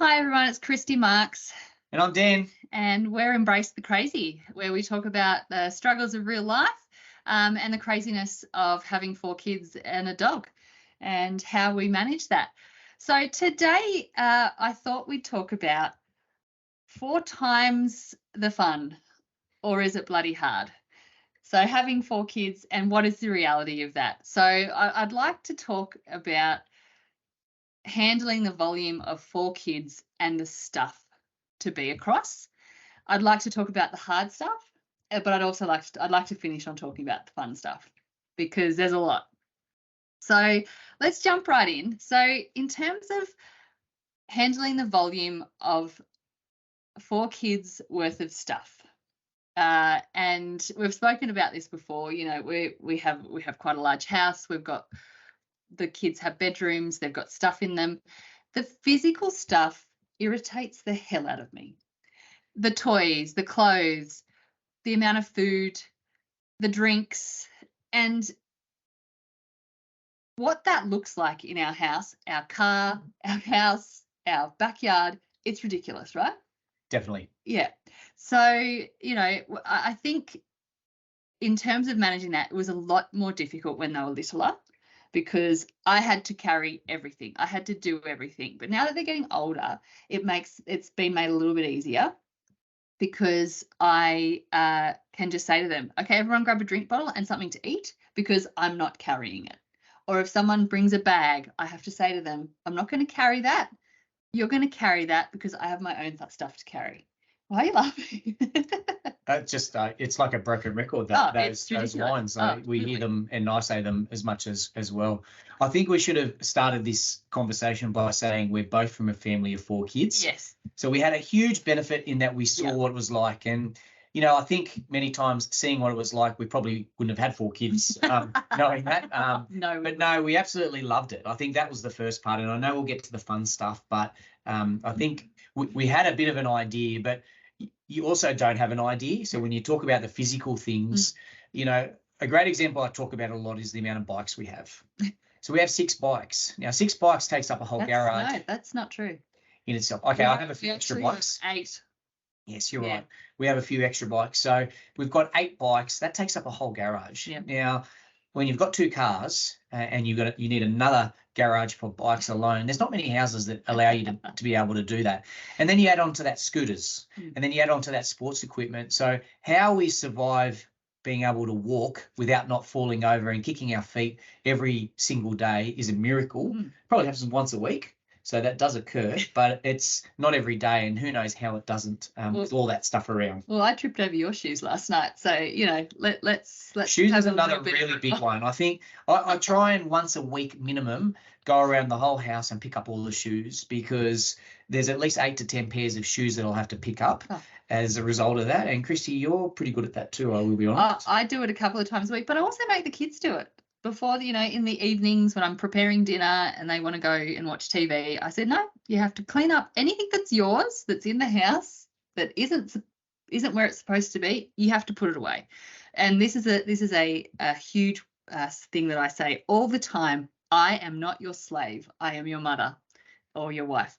Hi everyone, it's Christy Marks. And I'm Dan. And we're Embrace the Crazy, where we talk about the struggles of real life and the craziness of having 4 kids and a dog and how we manage that. So today I thought we'd talk about 4 times the fun, or is it bloody hard? So having 4 kids and what is the reality of that? So I'd like to talk about handling the volume of 4 kids and the stuff to be across. I'd like to talk about the hard stuff, but I'd like to finish on talking about the fun stuff because there's a lot. So let's jump right in. So in terms of handling the volume of 4 kids worth of stuff, and we've spoken about this before. You know, we have quite a large house. The kids have bedrooms. They've got stuff in them. The physical stuff irritates the hell out of me. The toys, the clothes, the amount of food, the drinks, and what that looks like in our house, our car, our house, our backyard, it's ridiculous, right? Definitely. Yeah. So, you know, I think in terms of managing that, it was a lot more difficult when they were littler because I had to carry everything. I had to do everything. But now that they're getting older, it's been made a little bit easier because I can just say to them, okay, everyone grab a drink bottle and something to eat because I'm not carrying it. Or if someone brings a bag, I have to say to them, I'm not going to carry that. You're going to carry that because I have my own stuff to carry. Why are you laughing? It's like a broken record, those lines. We hear them and I say them as much as well. I think we should have started this conversation by saying we're both from a family of 4 kids. Yes. So we had a huge benefit in that we saw what it was like. And, you know, I think many times seeing what it was like, we probably wouldn't have had 4 kids knowing that. No, we absolutely loved it. I think that was the first part. And I know we'll get to the fun stuff, but I think we had a bit of an idea, but you also don't have an idea. So when you talk about the physical things, you know, a great example I talk about a lot is the amount of bikes we have. So we have 6 bikes. Now, 6 bikes takes up a whole garage. No, that's not true. In itself. Okay, I have a few extra bikes. 8. Yes, you're right. We have a few extra bikes. So we've got 8 bikes. That takes up a whole garage. Yep. Now, when you've got 2 cars and you need another garage for bikes alone, there's not many houses that allow you to be able to do that. And then you add on to that scooters, and then you add on to that sports equipment. So how we survive being able to walk without not falling over and kicking our feet every single day is a miracle. Probably happens once a week. So that does occur, but it's not every day, and who knows how it doesn't with all that stuff around. Well, I tripped over your shoes last night, so you know, let's shoes is another really big one. I think I try and once a week minimum go around the whole house and pick up all the shoes because there's at least 8 to 10 pairs of shoes that I'll have to pick up as a result of that. And Christy, you're pretty good at that too, I will be honest. I do it a couple of times a week, but I also make the kids do it. Before, you know, in the evenings when I'm preparing dinner and they want to go and watch TV, I said, no, you have to clean up anything that's yours, that's in the house, that isn't where it's supposed to be. You have to put it away. And this is a huge thing that I say all the time. I am not your slave. I am your mother or your wife.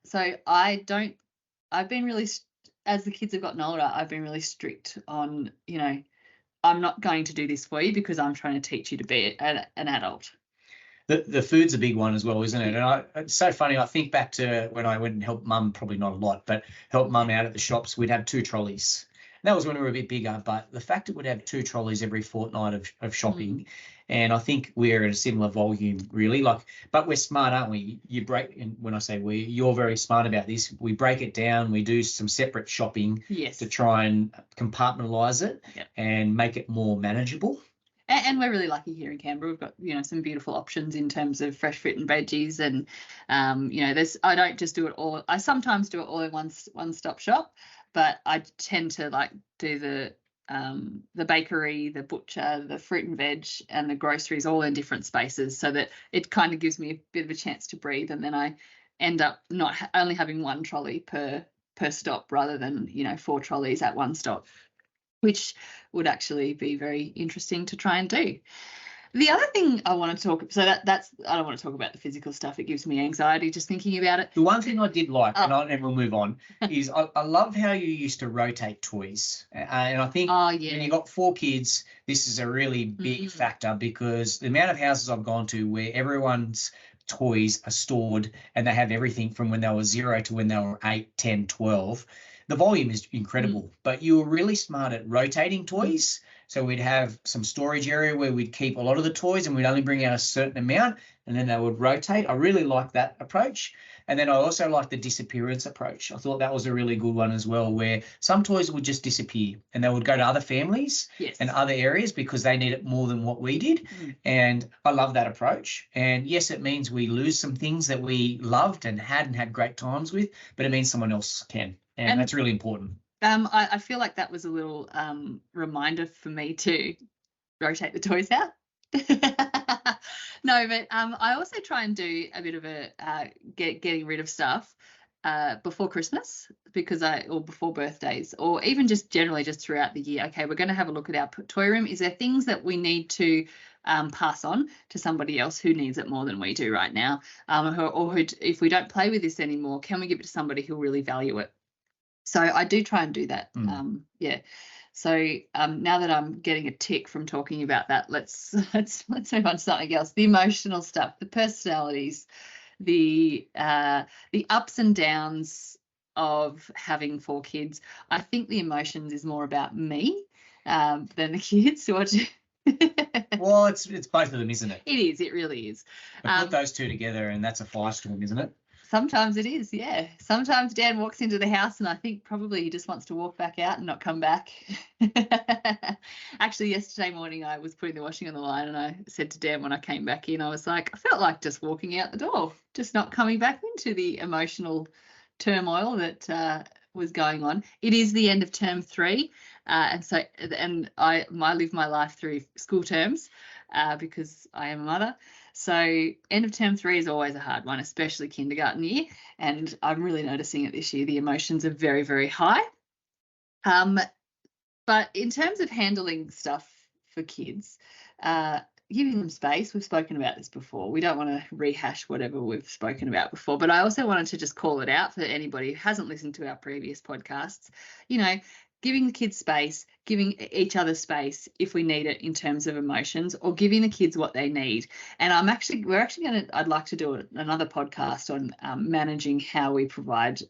So I've been really, as the kids have gotten older, I've been really strict on, you know, I'm not going to do this for you because I'm trying to teach you to be an adult. The food's a big one as well, isn't it? And it's so funny. I think back to when I went and helped Mum, probably not a lot, but helped Mum out at the shops. We'd have 2 trolleys. And that was when we were a bit bigger, but the fact that we'd have 2 trolleys every fortnight of shopping, and I think we're at a similar volume, really. But we're smart, aren't we? And when I say we, you're very smart about this. We break it down. We do some separate shopping to try and compartmentalize it and make it more manageable. And we're really lucky here in Canberra. We've got, you know, some beautiful options in terms of fresh fruit and veggies, and you know, I don't just do it all. I sometimes do it all in one stop shop, but I tend to like do the bakery, the butcher, the fruit and veg, and the groceries all in different spaces, so that it kind of gives me a bit of a chance to breathe, and then I end up not only having 1 trolley per stop rather than, you know, 4 trolleys at one stop, which would actually be very interesting to try and do. The other thing I want to talk, so that's I don't want to talk about the physical stuff. It gives me anxiety just thinking about it. The one thing I did like, and we'll move on, is I love how you used to rotate toys. And I think when you got 4 kids, this is a really big factor, because the amount of houses I've gone to where everyone's toys are stored and they have everything from when they were 0 to when they were 8, 10, 12. The volume is incredible, but you were really smart at rotating toys. So we'd have some storage area where we'd keep a lot of the toys and we'd only bring out a certain amount, and then they would rotate. I really like that approach. And then I also like the disappearance approach. I thought that was a really good one as well, where some toys would just disappear and they would go to other families and other areas because they need it more than what we did. And I love that approach. And yes, it means we lose some things that we loved and had great times with, but it means someone else can. And that's really important. I feel like that was a little reminder for me to rotate the toys out. No, but I also try and do a bit of a getting rid of stuff before Christmas, or before birthdays, or even just generally just throughout the year. Okay, we're going to have a look at our toy room. Is there things that we need to pass on to somebody else who needs it more than we do right now? Or if we don't play with this anymore, can we give it to somebody who'll really value it? So I do try and do that. So now that I'm getting a tick from talking about that, let's move on to something else. The emotional stuff, the personalities, the ups and downs of having 4 kids. I think the emotions is more about me than the kids. Well, it's both of them, isn't it? It is. It really is. Put those two together, and that's a firestorm, isn't it? Sometimes it is, yeah. Sometimes Dan walks into the house and I think probably he just wants to walk back out and not come back. Actually, yesterday morning I was putting the washing on the line and I said to Dan when I came back in, I was like, I felt like just walking out the door, just not coming back into the emotional turmoil that was going on. It is the end of term 3, and I live my life through school terms because I am a mother. So end of term 3 is always a hard one, especially kindergarten year. And I'm really noticing it this year. The emotions are very, very high. But in terms of handling stuff for kids, giving them space, we've spoken about this before. We don't want to rehash whatever we've spoken about before, but I also wanted to just call it out for anybody who hasn't listened to our previous podcasts. Giving the kids space, giving each other space if we need it in terms of emotions, or giving the kids what they need. And I'd like to do another podcast on managing how we provide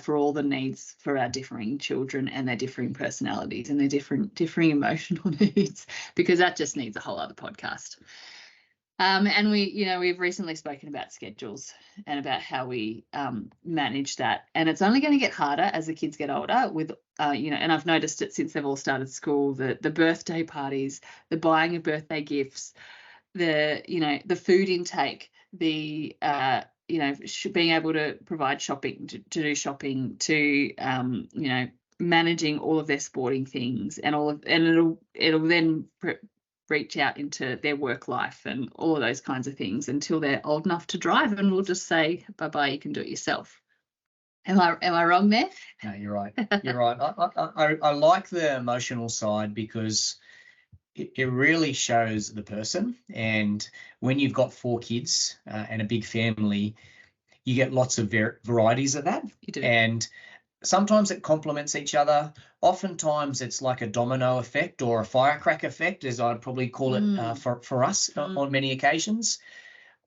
for all the needs for our differing children and their differing personalities and their differing emotional needs, because that just needs a whole other podcast. And we've recently spoken about schedules and about how we manage that, and it's only going to get harder as the kids get older. With and I've noticed it since they've all started school. The birthday parties, the buying of birthday gifts, the food intake, the being able to provide shopping, to do shopping, to managing all of their sporting things, and it'll then reach out into their work life and all of those kinds of things until they're old enough to drive, and we'll just say bye-bye, you can do it yourself. Am I wrong there? No, you're right. You're right. I like the emotional side because it really shows the person. And when you've got 4 kids and a big family, you get lots of varieties of that. You do. And sometimes it complements each other. Oftentimes it's like a domino effect or a firecracker effect, as I'd probably call it for us on many occasions.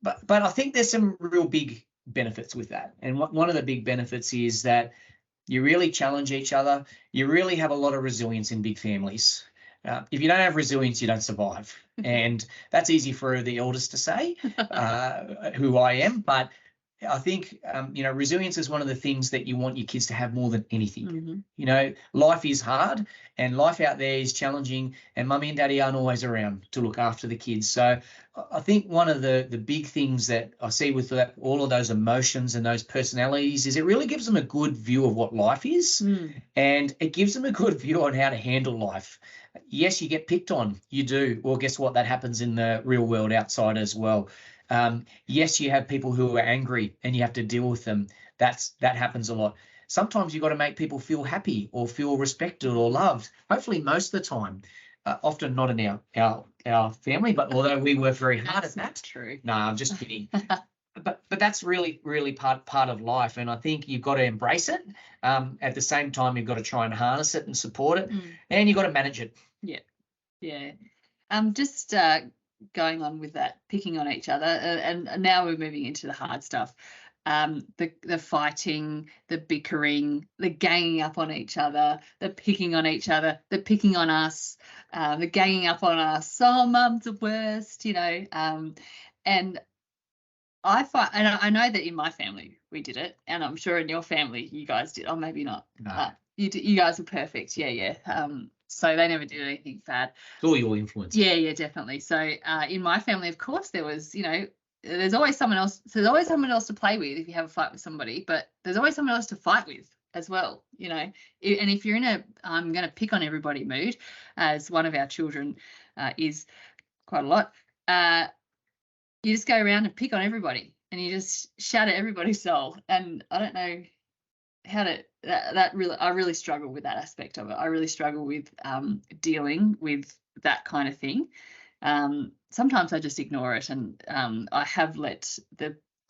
But I think there's some real big benefits with that. And one of the big benefits is that you really challenge each other. You really have a lot of resilience in big families. If you don't have resilience, you don't survive. And that's easy for the eldest to say, who I am. But I think, resilience is one of the things that you want your kids to have more than anything. Mm-hmm. Life is hard and life out there is challenging, and mummy and daddy aren't always around to look after the kids. So I think one of the big things that I see with all of those emotions and those personalities is it really gives them a good view of what life is, and it gives them a good view on how to handle life. Yes, you get picked on. You do. Well, guess what? That happens in the real world outside as well. Yes, you have people who are angry and you have to deal with them. That happens a lot. Sometimes you've got to make people feel happy or feel respected or loved. Hopefully most of the time. often not in our family, but although we work very hard at that. True. No, I'm just kidding. But that's really part of life, and I think you've got to embrace it. At the same time, you've got to try and harness it and support it, and you've got to manage it. Yeah. Just going on with that, picking on each other, and now we're moving into the hard stuff. The fighting, the bickering, the ganging up on each other, the picking on each other, the picking on us, the ganging up on us. Oh, mum's the worst, and I know that in my family we did it, and I'm sure in your family you guys did. Oh, maybe not. No. You guys were perfect. Yeah. So they never did anything bad. It's all your influence. Yeah, definitely. So in my family, of course, there was, there's always someone else. So there's always someone else to play with if you have a fight with somebody, but there's always someone else to fight with as well, And if you're in a I'm going to pick on everybody mood, as one of our children is quite a lot, you just go around and pick on everybody, and you just shout at everybody's soul. And I don't know how to I really struggle with that aspect of it. I really struggle with dealing with that kind of thing. Sometimes I just ignore it, and I have let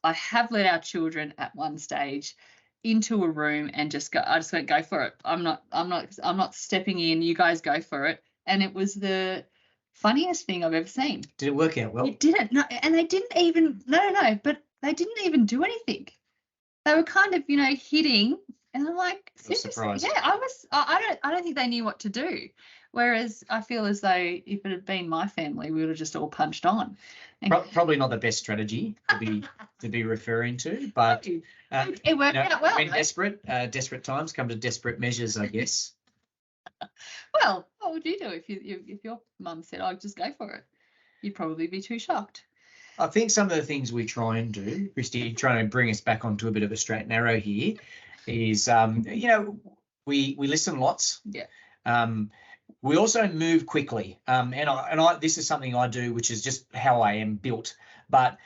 our children at one stage into a room and I just went, go for it. I'm not stepping in. You guys go for it. And it was the funniest thing I've ever seen. Did it work out well? It didn't. No, and they didn't even. No. But they didn't even do anything. They were kind of, hitting, and I'm like, seriously? Yeah, I don't think they knew what to do. Whereas I feel as though if it had been my family, we would have just all punched on. Probably not the best strategy to be referring to, but it worked out well. When desperate times come to desperate measures, I guess. Well, what would you do if your mum said, "Oh, just go for it"? You'd probably be too shocked. I think some of the things we try and do, Christy, trying to bring us back onto a bit of a straight and narrow here, is we listen lots. Yeah. We also move quickly, and this is something I do, which is just how I am built. But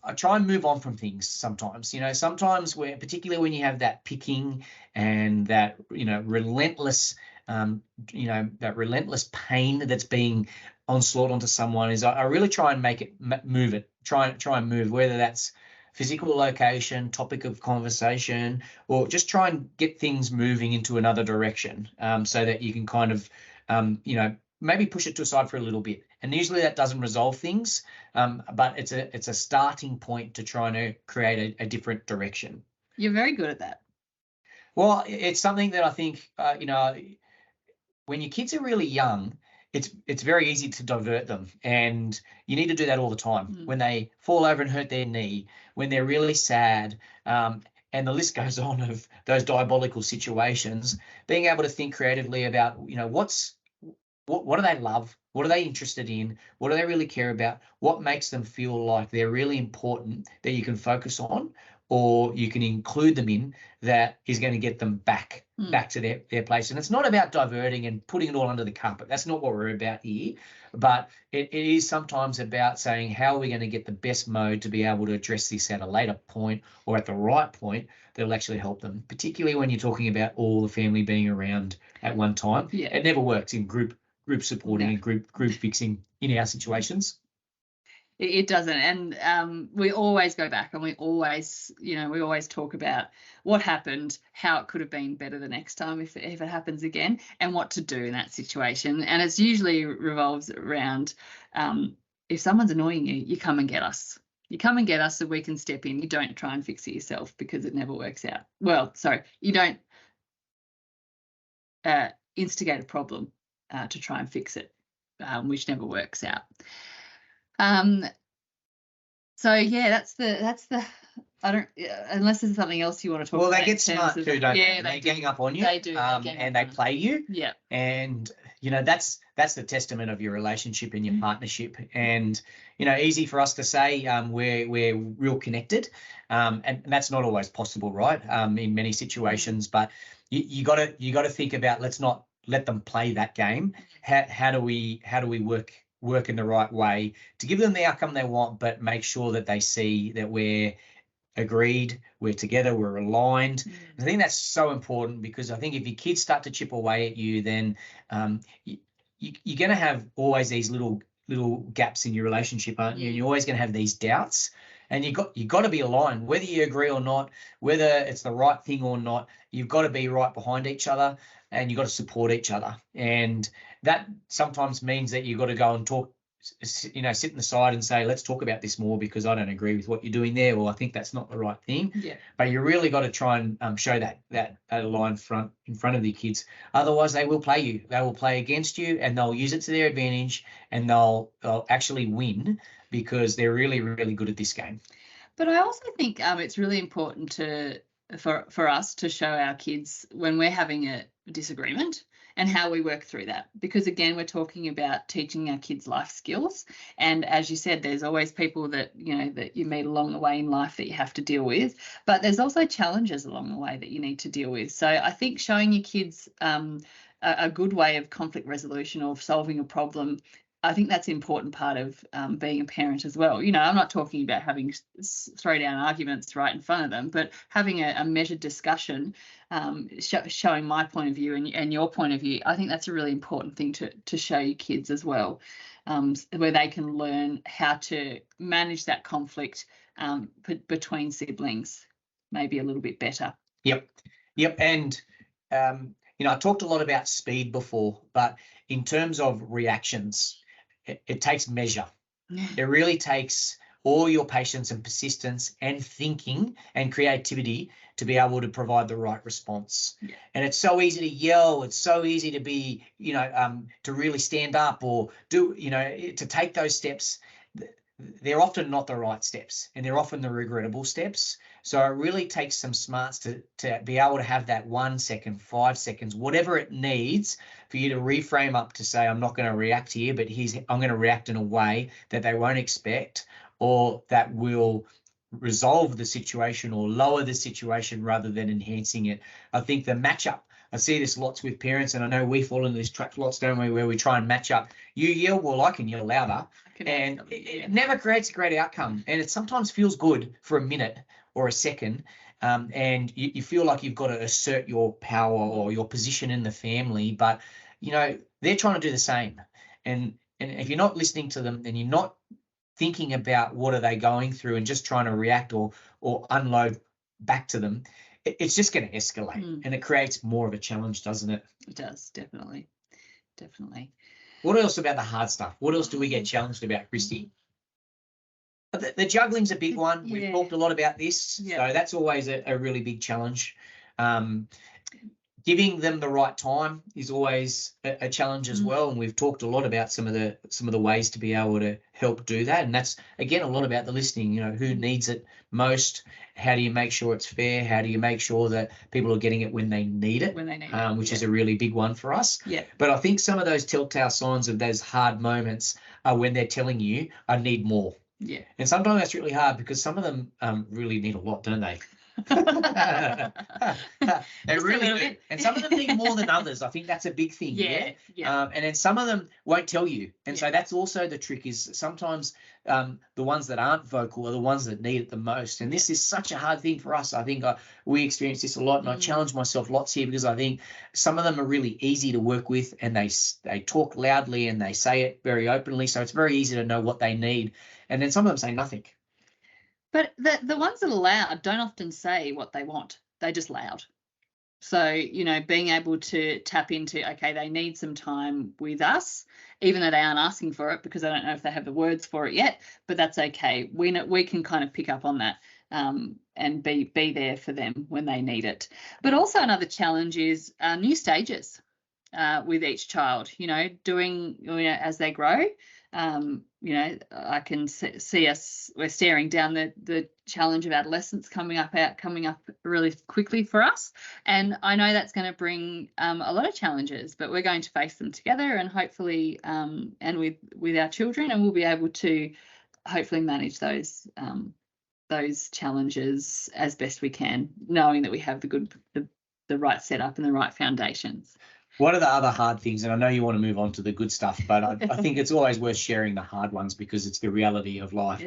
I try and move on from things sometimes. Sometimes particularly when you have that picking and that relentless pain that's being onslaught onto someone, is I really try and make it move it. Try and move, whether that's physical location, topic of conversation, or just try and get things moving into another direction, so that you can kind of maybe push it to a side for a little bit. And usually that doesn't resolve things, but it's a starting point to try to create a different direction. You're very good at that. Well, it's something that I think, when your kids are really young, it's very easy to divert them, and you need to do that all the time. When they fall over and hurt their knee, when they're really sad, and the list goes on of those diabolical situations, being able to think creatively about, what do they love? What are they interested in? What do they really care about? What makes them feel like they're really important that you can focus on, or you can include them in, that is going to get them back to their place. And it's not about diverting and putting it all under the carpet. That's not what we're about here. But it is sometimes about saying, how are we going to get the best mode to be able to address this at a later point, or at the right point, that'll actually help them, particularly when you're talking about all the family being around at one time. Yeah. It never works in group supporting and group fixing in our situations. It doesn't, and we always go back, and we always talk about what happened, how it could have been better the next time if it happens again, and what to do in that situation. And it's usually revolves around, if someone's annoying you, you come and get us. You come and get us so we can step in. You don't try and fix it yourself, because it never works out. Well, sorry, you don't instigate a problem to try and fix it, which never works out. So yeah, that's the I don't, unless there's something else you want to talk about. Well, they get smart too, don't they? Yeah, they gang up on you. They do. And they play you. Yeah. And that's the testament of your relationship and your partnership. And easy for us to say we're real connected, and that's not always possible, right? In many situations, but you got to think about, let's not let them play that game. How do we work in the right way to give them the outcome they want, but make sure that they see that we're agreed, we're together, we're aligned. I think that's so important, because I think if your kids start to chip away at you, then you're going to have always these little gaps in your relationship, aren't you? You're always going to have these doubts, and you got to be aligned, whether you agree or not, whether it's the right thing or not. You've got to be right behind each other, and you've got to support each other. And that sometimes means that you've got to go and talk, sit in the side and say, let's talk about this more, because I don't agree with what you're doing there, or I think that's not the right thing. Yeah. But you really got to try and show that line in front of the kids. Otherwise, they will play you. They will play against you, and they'll use it to their advantage, and they'll actually win, because they're really, really good at this game. But I also think it's really important for us to show our kids when we're having a disagreement and how we work through that, because again, we're talking about teaching our kids life skills, and as you said, there's always people that you meet along the way in life that you have to deal with, but there's also challenges along the way that you need to deal with. So I think showing your kids a good way of conflict resolution or solving a problem, I think that's an important part of being a parent as well. I'm not talking about having throw-down arguments right in front of them, but having a measured discussion, showing my point of view and your point of view. I think that's a really important thing to show your kids as well, where they can learn how to manage that conflict between siblings maybe a little bit better. Yep. And, I talked a lot about speed before, but in terms of reactions, it takes measure. It really takes all your patience and persistence and thinking and creativity to be able to provide the right response. Yeah. And it's so easy to yell. It's so easy to be, to really stand up or do, to take those steps. They're often not the right steps, and they're often the regrettable steps. So it really takes some smarts to be able to have that 1 second, 5 seconds, whatever it needs for you to reframe up to say, I'm not going to react here, but I'm going to react in a way that they won't expect, or that will resolve the situation or lower the situation rather than enhancing it. I think the matchup, I see this lots with parents, and I know we fall into this trap lots, don't we, where we try and match up. You yell, well, I can yell louder. And it never creates a great outcome. And it sometimes feels good for a minute or a second. And you feel like you've got to assert your power or your position in the family. But, they're trying to do the same. And if you're not listening to them, and you're not thinking about what are they going through and just trying to react or unload back to them, it's just going to escalate. And it creates more of a challenge, doesn't it? It does, definitely. What else about the hard stuff? What else do we get challenged about, Christy? The juggling's a big one. Yeah. We've talked a lot about this. Yeah. So that's always a really big challenge. Giving them the right time is always a challenge as well. And we've talked a lot about some of the ways to be able to help do that. And that's, again, a lot about the listening, who needs it most? How do you make sure it's fair? How do you make sure that people are getting it when they need it? Which is a really big one for us. Yeah. But I think some of those telltale signs of those hard moments are when they're telling you, I need more. Yeah. And sometimes that's really hard, because some of them really need a lot, don't they? They really do. And some of them need more than others. I think that's a big thing. Yeah. And then some of them won't tell you. And so that's also the trick, is sometimes the ones that aren't vocal are the ones that need it the most. And this is such a hard thing for us. I think we experience this a lot, and I challenge myself lots here, because I think some of them are really easy to work with, and they talk loudly and they say it very openly. So it's very easy to know what they need. And then some of them say nothing. But the ones that are loud don't often say what they want. They're just loud. So, being able to tap into, okay, they need some time with us, even though they aren't asking for it, because I don't know if they have the words for it yet, but that's okay. We can kind of pick up on that and be there for them when they need it. But also another challenge is new stages with each child, doing, as they grow. I can see us, we're staring down the challenge of adolescence coming up really quickly for us, and I know that's going to bring a lot of challenges, but we're going to face them together, and hopefully and with our children, and we'll be able to hopefully manage those challenges as best we can, knowing that we have the right setup and the right foundations. What are the other hard things? And I know you want to move on to the good stuff, but I think it's always worth sharing the hard ones, because it's the reality of life.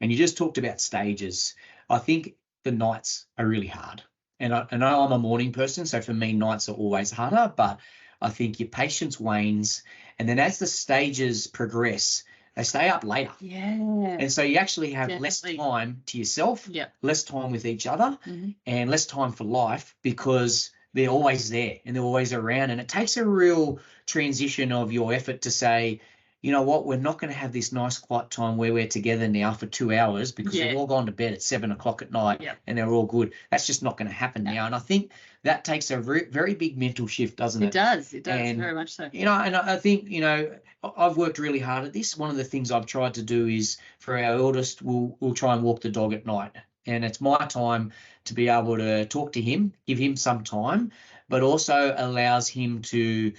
And you just talked about stages. I think the nights are really hard. And I know I'm a morning person, so for me, nights are always harder. But I think your patience wanes. And then as the stages progress, they stay up later. Yeah. And so you actually have less time to yourself, less time with each other, and less time for life, because they're always there and they're always around. And it takes a real transition of your effort to say, you know what, we're not going to have this nice quiet time where we're together now for 2 hours because we've all gone to bed at 7 o'clock at night and they're all good. That's just not going to happen now. And I think that takes a very big mental shift, doesn't it? It does, And, very much so. You know, and I think, you know, I've worked really hard at this. One of the things I've tried to do is, for our eldest, we'll try and walk the dog at night. And it's my time to be able to talk to him, give him some time, but also allows him to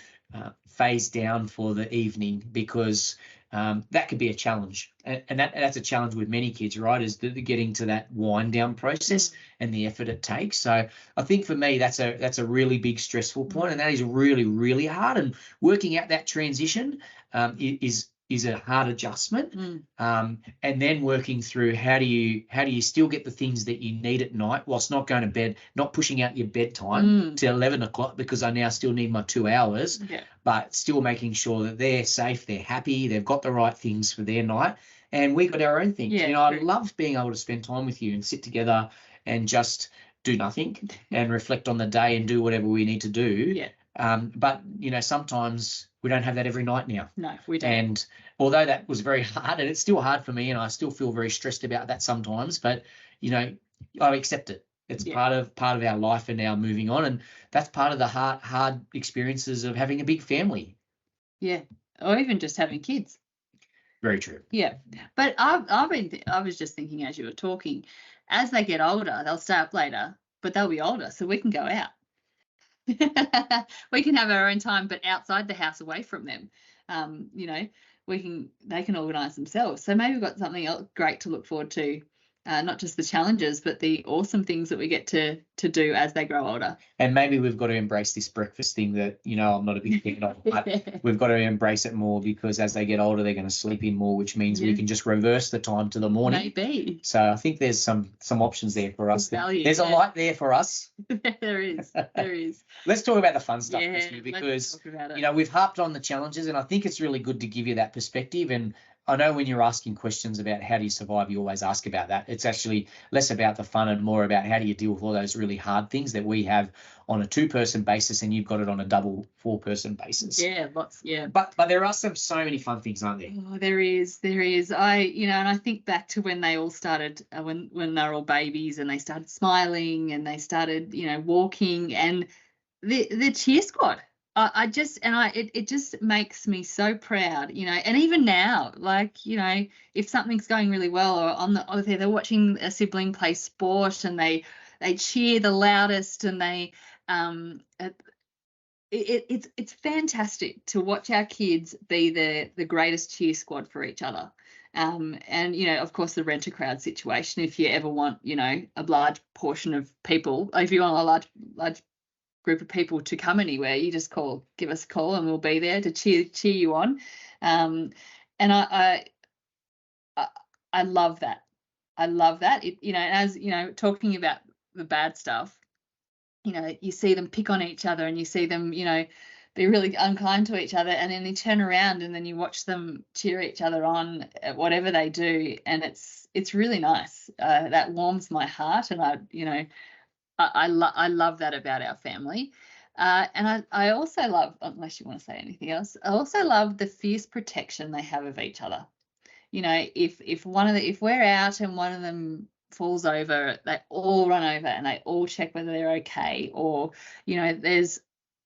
phase down for the evening, because that could be a challenge. And that's a challenge with many kids, right, is getting to that wind down process and the effort it takes. So I think for me, that's a really big stressful point, and that is really, really hard. And working out that transition is a hard adjustment. And then working through how do you still get the things that you need at night whilst not going to bed, not pushing out your bedtime to 11 o'clock because I now still need my 2 hours, but still making sure that they're safe, they're happy, they've got the right things for their night, and we've got our own things. You know, I love being able to spend time with you and sit together and just do nothing and reflect on the day and do whatever we need to do. But, you know, sometimes we don't have that every night now. No, we don't. And although that was very hard, and it's still hard for me, and I still feel very stressed about that sometimes, but, you know, I accept it. It's part of our life and now moving on. And that's part of the hard experiences of having a big family. Yeah. Or even just having kids. Very true. Yeah. But I was just thinking as you were talking, as they get older, they'll stay up later, but they'll be older, so we can go out. We can have our own time, but outside the house, away from them. You know, they can organise themselves. So maybe we've got something else great to look forward to. Not just the challenges, but the awesome things that we get to do as they grow older. And maybe we've got to embrace this breakfast thing that, you know, I'm not a big fan of, but we've got to embrace it more, because as they get older, they're going to sleep in more, which means we can just reverse the time to the morning. Maybe. So I think there's some options there for us. Value, there's a light there for us. There is. Let's talk about the fun stuff, because, let's talk about it. You know, we've harped on the challenges, and I think it's really good to give you that perspective. And I know when you're asking questions about how do you survive, you always ask about that. It's actually less about the fun and more about how do you deal with all those really hard things that we have on a 2-person basis, and you've got it on a double 4-person basis. Yeah, lots. Yeah. But there are so many fun things, aren't there? Oh, there is. And I think back to when they all started, when they were all babies, and they started smiling and they started, you know, walking, and the cheer squad. It just makes me so proud, you know. And even now, like, you know, if something's going really well, or they're watching a sibling play sport and they cheer the loudest, and it's fantastic to watch our kids be the greatest cheer squad for each other. And, you know, of course, the rent-a-crowd situation, if you ever want, you know, a large portion of people, if you want a large group of people to come anywhere, you just give us a call, and we'll be there to cheer you on. And I love that. I love that. You know, as you know, talking about the bad stuff, you know, you see them pick on each other, and you see them, you know, be really unkind to each other, and then you turn around and then you watch them cheer each other on at whatever they do, and it's really nice. That warms my heart, and I love that about our family. And I also love, unless you want to say anything else, I also love the fierce protection they have of each other. You know, if we're out and one of them falls over, they all run over and they all check whether they're okay. Or, you know, there's,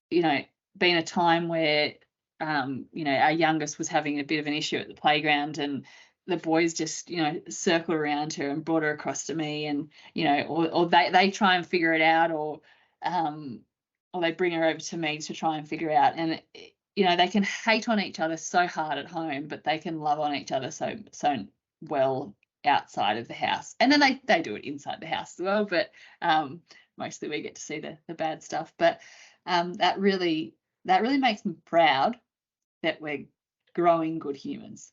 you know, been a time where, you know, our youngest was having a bit of an issue at the playground, and the boys just, you know, circle around her and brought her across to me, and, you know, or they try and figure it out, or they bring her over to me to try and figure out. And, you know, they can hate on each other so hard at home, but they can love on each other so well outside of the house. And then they do it inside the house as well, but mostly we get to see the bad stuff. But that really makes me proud that we're growing good humans.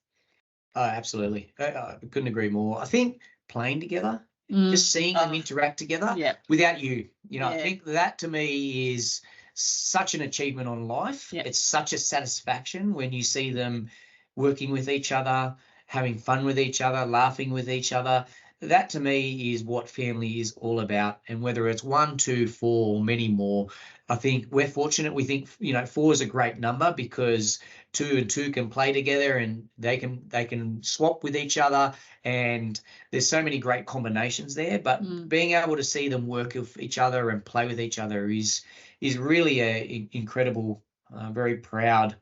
Oh, absolutely. I couldn't agree more. I think playing together, just seeing them interact together without you. You know, I think that to me is such an achievement on life. Yeah. It's such a satisfaction when you see them working with each other, having fun with each other, laughing with each other. That to me is what family is all about. And whether it's 1, 2, 4, or many more, I think we're fortunate. We think, 4 is a great number because 2 and 2 can play together and they can swap with each other. And there's so many great combinations there. But being able to see them work with each other and play with each other is really a incredible, very proud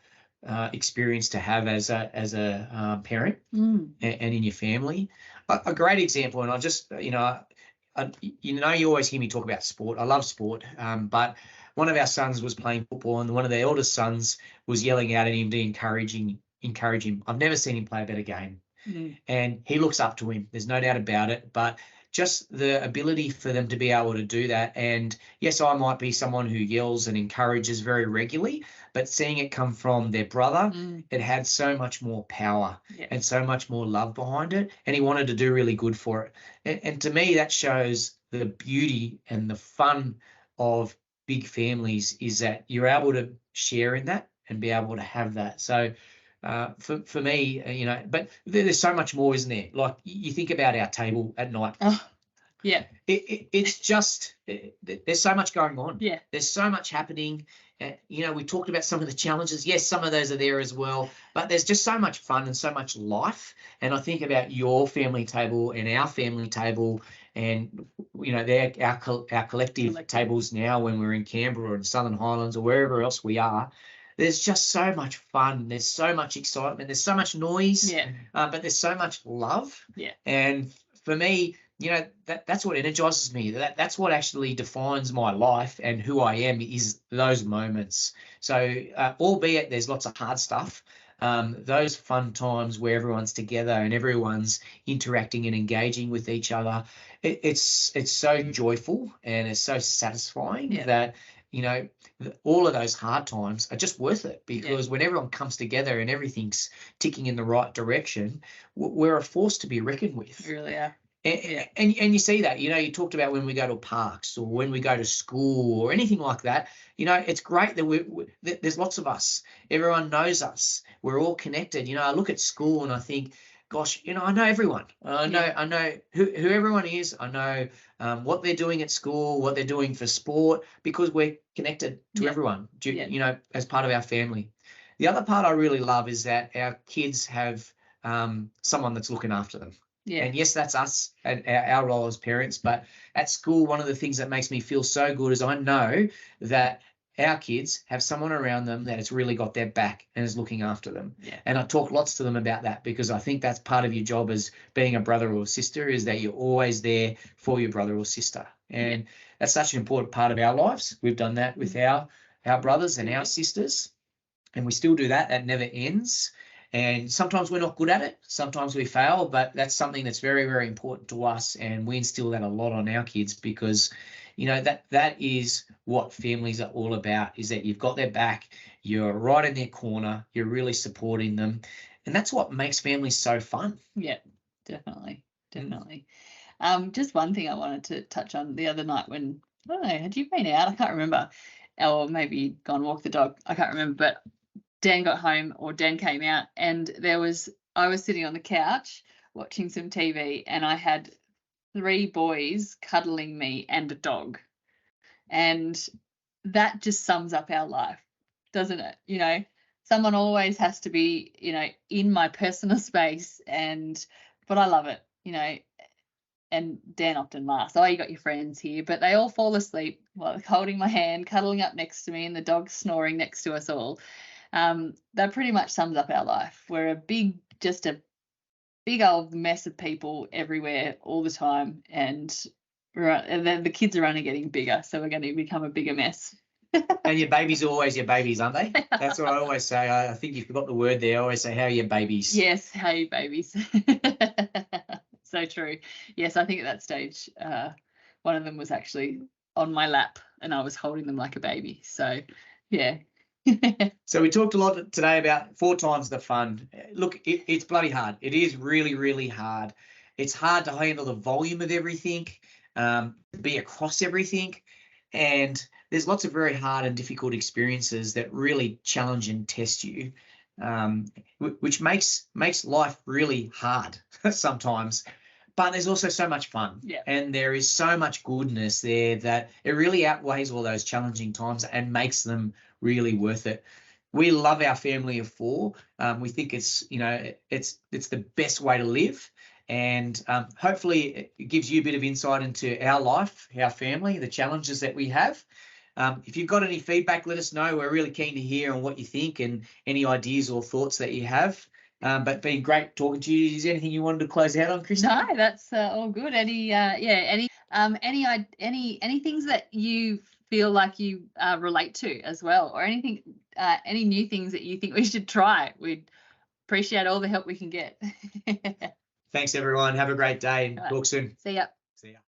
experience to have as a parent and in your family. A great example, and I just, you always hear me talk about sport. I love sport, but one of our sons was playing football, and one of the eldest sons was yelling out at him to encourage him. I've never seen him play a better game, and he looks up to him. There's no doubt about it, but just the ability for them to be able to do that. And yes, I might be someone who yells and encourages very regularly, but seeing it come from their brother, it had so much more power and so much more love behind it. And he wanted to do really good for it. And to me, that shows the beauty and the fun of big families is that you're able to share in that and be able to have that. So for me, but there's so much more, isn't there? Like you think about our table at night. Oh, yeah. It's just, there's so much going on. Yeah. There's so much happening. We talked about some of the challenges. Yes, some of those are there as well, but there's just so much fun and so much life. And I think about your family table and our family table, and they're our collective tables now when we're in Canberra or in Southern Highlands or wherever else we are. There's just so much fun. There's so much excitement. There's so much noise, but there's so much love. Yeah. And for me, that's what energizes me. That's what actually defines my life and who I am, is those moments. So albeit there's lots of hard stuff, those fun times where everyone's together and everyone's interacting and engaging with each other, it's so joyful and it's so satisfying that all of those hard times are just worth it, because when everyone comes together and everything's ticking in the right direction, we're a force to be reckoned with. We really are. And you see that, you talked about when we go to parks or when we go to school or anything like that, it's great that there's lots of us. Everyone knows us. We're all connected. I look at school and I think, gosh, I know everyone. I know who everyone is. I know what they're doing at school, what they're doing for sport, because we're connected to everyone, as part of our family. The other part I really love is that our kids have someone that's looking after them. Yeah. And yes, that's us and our role as parents. But at school, one of the things that makes me feel so good is I know that our kids have someone around them that has really got their back and is looking after them. Yeah. And I talk lots to them about that, because I think that's part of your job as being a brother or sister, is that you're always there for your brother or sister. And that's such an important part of our lives. We've done that with our brothers and our sisters, and we still do that. That never ends. And sometimes we're not good at it. Sometimes we fail, but that's something that's very, very important to us. And we instill that a lot on our kids, because, that is what families are all about, is that you've got their back, you're right in their corner, you're really supporting them. And that's what makes families so fun. Yeah, definitely. Just one thing I wanted to touch on the other night when, I don't know, had you been out? I can't remember. Or maybe gone walk the dog. I can't remember, but Dan got home, or Dan came out, and I was sitting on the couch watching some TV, and I had 3 boys cuddling me and a dog. And that just sums up our life, doesn't it? Someone always has to be, in my personal space, but I love it, and Dan often laughs, oh, you got your friends here, but they all fall asleep while holding my hand, cuddling up next to me, and the dog snoring next to us all. That pretty much sums up our life. We're a big old mess of people everywhere all the time, and the kids are only getting bigger, so we're going to become a bigger mess. And your babies are always your babies, aren't they? That's what I always say. I think you forgot the word there. I always say, how are your babies? Yes, how are your babies? So true. Yes, I think at that stage, one of them was actually on my lap and I was holding them like a baby. So, yeah. So we talked a lot today about 4 times the fun. Look, it's bloody hard. It is really, really hard. It's hard to handle the volume of everything, be across everything. And there's lots of very hard and difficult experiences that really challenge and test you, which makes life really hard sometimes. But there's also so much fun, and there is so much goodness there that it really outweighs all those challenging times and makes them really worth it. We love our family of 4. We think it's the best way to live, and hopefully it gives you a bit of insight into our life, our family, the challenges that we have. If you've got any feedback, let us know. We're really keen to hear on what you think and any ideas or thoughts that you have. But been great talking to you. Is there anything you wanted to close out on, Kristen? No, that's all good. Any things that you feel like you relate to as well, or anything, any new things that you think we should try? We'd appreciate all the help we can get. Thanks, everyone. Have a great day and talk soon. See ya. See ya.